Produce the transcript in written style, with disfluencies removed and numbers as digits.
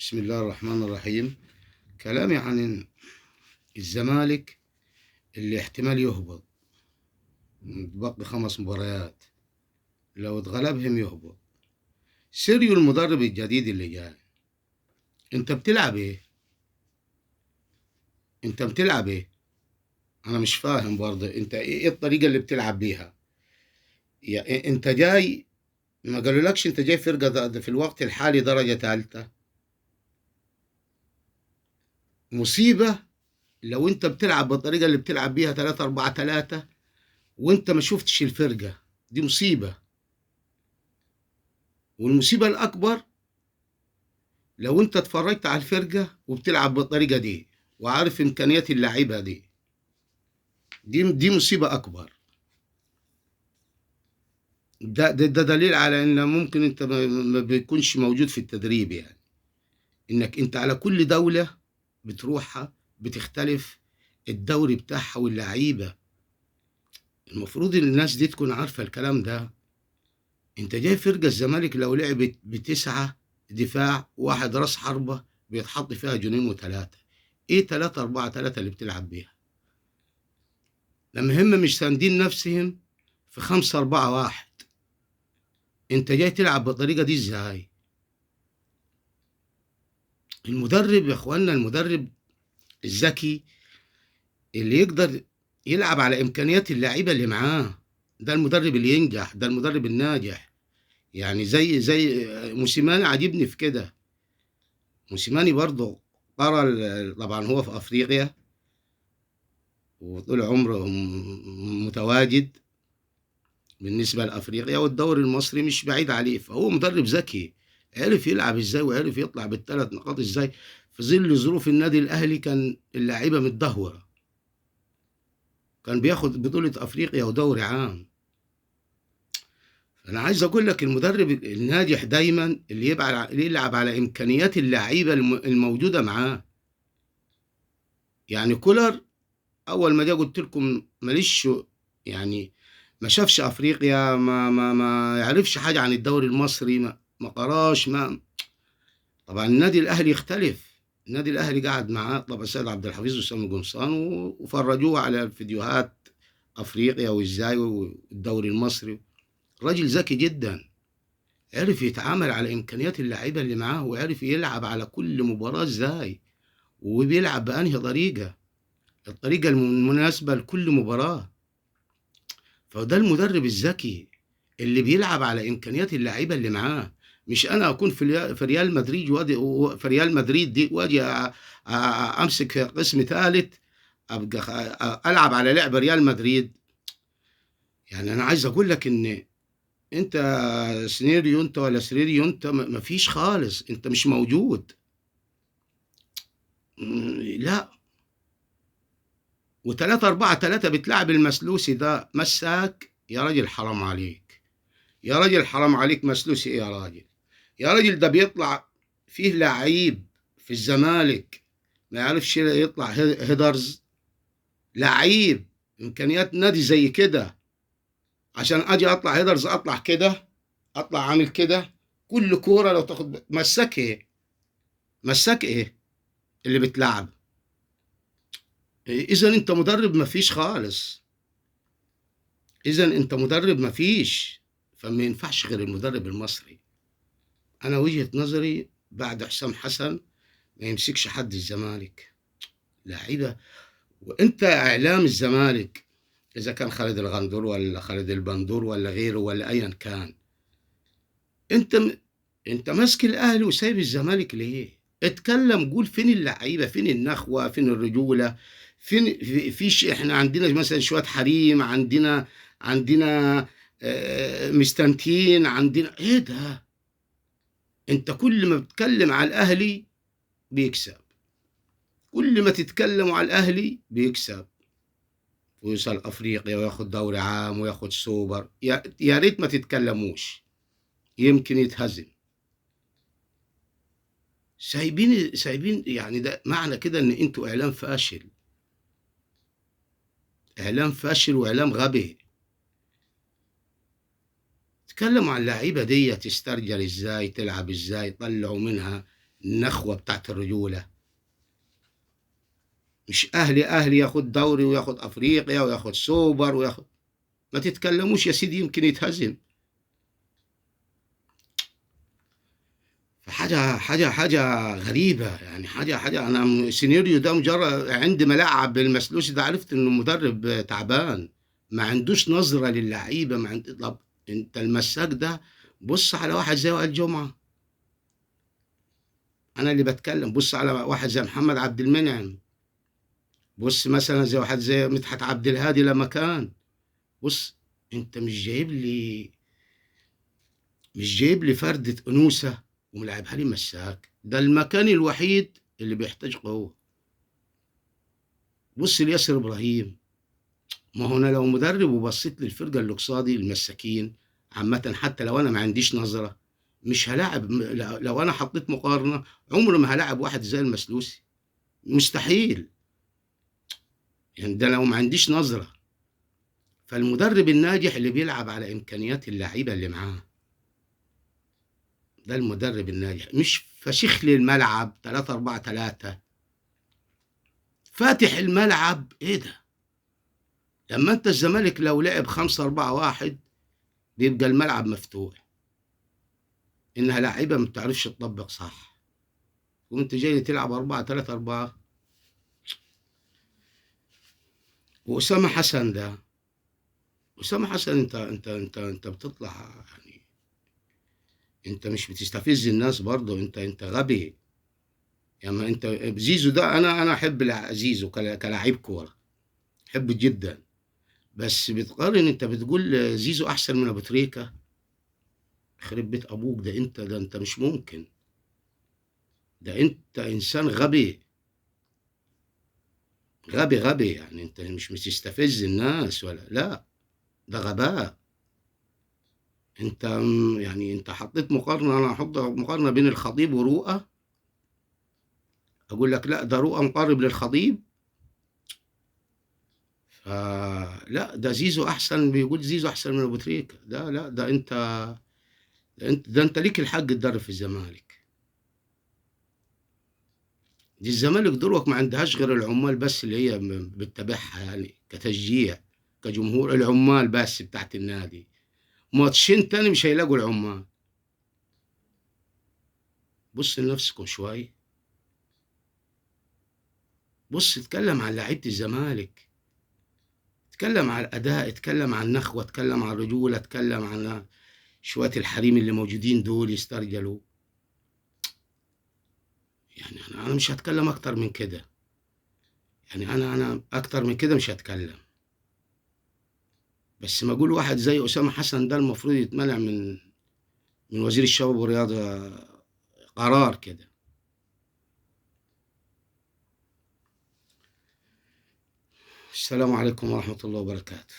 بسم الله الرحمن الرحيم. كلامي عن الزمالك اللي احتمال يهبط. باقي 5 مباريات، لو اتغلبهم يهبط. سيريو المدرب الجديد اللي جاي، انت بتلعب ايه؟ انت بتلعب ايه؟ انا مش فاهم برضه انت ايه الطريقة اللي بتلعب بيها. انت جاي، ما قالولكش انت جاي فرقة في الوقت الحالي درجة ثالثة؟ مصيبة. لو انت بتلعب بالطريقة اللي بتلعب بيها 3-4-3 وانت ما شفتش الفرقة، دي مصيبة. والمصيبة الأكبر لو أنت اتفرجت على الفرقة وبتلعب بالطريقة دي وعارف إمكانيات اللاعيبة دي، دي مصيبة أكبر. ده دليل على إن ممكن أنت ما بيكونش موجود في التدريب، يعني إنك أنت على كل دولة بتروحها بتختلف الدوري بتاعها واللعيبة. المفروض الناس دي تكون عارفة الكلام ده. أنت جاي فرقة الزمالك لو لعبت ب9 دفاع واحد راس حربة بيتحط فيها جونين و3. ايه 3-4-3 اللي بتلعب بيها؟ لما هم مش ساندين نفسهم في 5-4-1، انت جاي تلعب بالطريقة دي ازاي؟ المدرب يا اخوانا، المدرب الذكي اللي يقدر يلعب على امكانيات اللعيبة اللي معاه، ده المدرب اللي ينجح، ده المدرب الناجح. يعني زي موسيماني عاجبني في كده. موسيماني برضه طبعا هو في افريقيا وطول عمره متواجد بالنسبة لأفريقيا، والدوري المصري مش بعيد عليه، فهو مدرب ذكي. عرف يلعب ازاي وعرف يطلع بال3 نقاط ازاي في ظل ظروف النادي الأهلي. كان اللاعيبة متدهورة، كان بياخد بطولة أفريقيا ودوري عام. أنا عايز أقول لك المدرب الناجح دايما اللي يلعب على إمكانيات اللاعيبة الموجودة معاه. يعني كولر أول ما جه قلت لكم ماليش، يعني ما شافش افريقيا، ما يعرفش حاجه عن الدوري المصري، ما قراش. ما طبعا النادي الاهلي يختلف. النادي الاهلي قعد معاه طبعا سيد عبد الحفيظ وسامي قمصان وفرجوه على الفيديوهات افريقيا وازاي والدوري المصري. راجل ذكي جدا، عرف يتعامل على امكانيات اللعيبه اللي معاه وعرف يلعب على كل مباراه ازاي وبيلعب بانهي طريقه، الطريقه المناسبه لكل مباراه. فده المدرب الذكي اللي بيلعب على امكانيات اللعيبه اللي معاه. مش انا اكون في ريال مدريد في ريال مدريد دي واجي امسك قسم ثالث، ابقى العب على لعب ريال مدريد. يعني انا عايز اقول لك ان انت سينيريو انت ولا سيريريو انت ما فيش خالص، انت مش موجود. لا. و3-4-3 بتلعب المسلوسي ده مساك يا راجل، حرام عليك يا راجل، حرام عليك. مسلوسي ايه يا راجل؟ يا راجل ده بيطلع فيه لعيب في الزمالك ما يعرفش يطلع هيدرز. لعيب امكانيات نادي زي كده عشان اجي اطلع هيدرز اطلع كده، اطلع عامل كده. كل كوره لو تاخد مساك ايه؟ مساك ايه اللي بتلعب؟ اذا انت مدرب ما فيش خالص، اذا انت مدرب ما فيش. فما ينفعش غير المدرب المصري. انا وجهة نظري بعد حسام حسن ما يمسكش حد الزمالك. لعيبه. وانت اعلام الزمالك اذا كان خالد الغندور ولا خالد البندور ولا غيره ولا ايا كان، انت انت ماسك الاهلي وسايب الزمالك ليه؟ اتكلم، قول فين اللعيبه، فين النخوه، فين الرجوله، فين احنا عندنا مثلا شويه حريم، عندنا مستنتين، عندنا ايه ده؟ انت كل ما بتتكلم على الاهلي بيكسب، كل ما تتكلموا على الاهلي بيكسب ويوصل افريقيا وياخد دوري عام وياخد سوبر. يا ريت ما تتكلموش، يمكن يتهزم. سايبين يعني ده معنى كده ان انتوا اعلام فاشل، اعلام فاشل واعلام غبي. تكلموا عن اللعيبه دي تسترجل ازاي، تلعب ازاي، طلعوا منها النخوة بتاعت الرجولة. مش أهلي ياخد دوري وياخد أفريقيا وياخد سوبر وياخد، ما تتكلموش يا سيدي يمكن يتهزم. فحاجة غريبة يعني، حاجة أنا سيناريو ده مجرد عند ما لعب بالمسلوسي ده عرفت إنه مدرب تعبان، ما عندوش نظرة للعيبة، ما عند طب أنت المساك ده بص على واحد زي وائل جمعة، أنا اللي بتكلم، بص على واحد زي محمد عبد المنعم، بص مثلا زي واحد زي مدحت عبد الهادي لما كان، بص أنت مش جايب لي فردة أنوثة وملعبها لي مساك، ده المكان الوحيد اللي بيحتاج قوة. بص لياسر إبراهيم، ما هو أنا لو مدرب وبصيت للفرقة اللي قصادي المساكين عامة، حتى لو أنا ما عنديش نظرة مش هلاعب، لو أنا حطيت مقارنة عمري ما هلاعب واحد زي المسلوسي، مستحيل، يعني ده لو ما عنديش نظرة. فالمدرب الناجح اللي بيلعب على إمكانيات اللعيبة اللي معاه، ده المدرب الناجح، مش فشيخ لي الملعب 3-4-3 فاتح الملعب. ايه ده؟ لما انت الزمالك لو لعب 5-4-1 بيبقى الملعب مفتوح، انها لعيبه ما بتعرفش تطبق صح، وانت جاي تلعب 4-3-4. واسامه حسن ده، اسامه حسن انت بتطلع يعني، انت مش بتستفز الناس برضه، انت غبي. يعني انت زيزو ده، انا احب زيزو كلاعب كوره، احبه جدا، بس بتقارن، انت بتقول زيزو احسن من ابو تريكه؟ خرب بيت ابوك، ده انت مش ممكن، ده انت انسان غبي، غبي يعني، انت مش بتستفز الناس ولا لا، ده غباء. انت يعني انت حطيت مقارنة، انا هحط مقارنة بين الخطيب ورؤى، اقول لك لا ده رؤى مقارب للخطيب، فلا ده زيزو احسن، بيقول زيزو احسن من ابو تريكة، ده لا ده انت ليك الحق تدرب في الزمالك. دي الزمالك دروك ما عندهاش غير العمال بس اللي هي بتتابعها يعني كتشجيع، كجمهور العمال بس بتاعت النادي، ماتشين تاني مش هيلاقوا العمال. بص لنفسكم شوي، بص اتكلم عن لعيبة الزمالك، اتكلم عن الأداء، اتكلم عن النخوة، اتكلم عن الرجولة، اتكلم عن شوية الحريم اللي موجودين دول يسترجلوا. يعني أنا مش هتكلم أكتر من كده، يعني أنا أكتر من كده مش هتكلم، بس ما أقول واحد زي أسامة حسن ده المفروض يتمنع من وزير الشباب والرياضة قرار كده. السلام عليكم ورحمة الله وبركاته.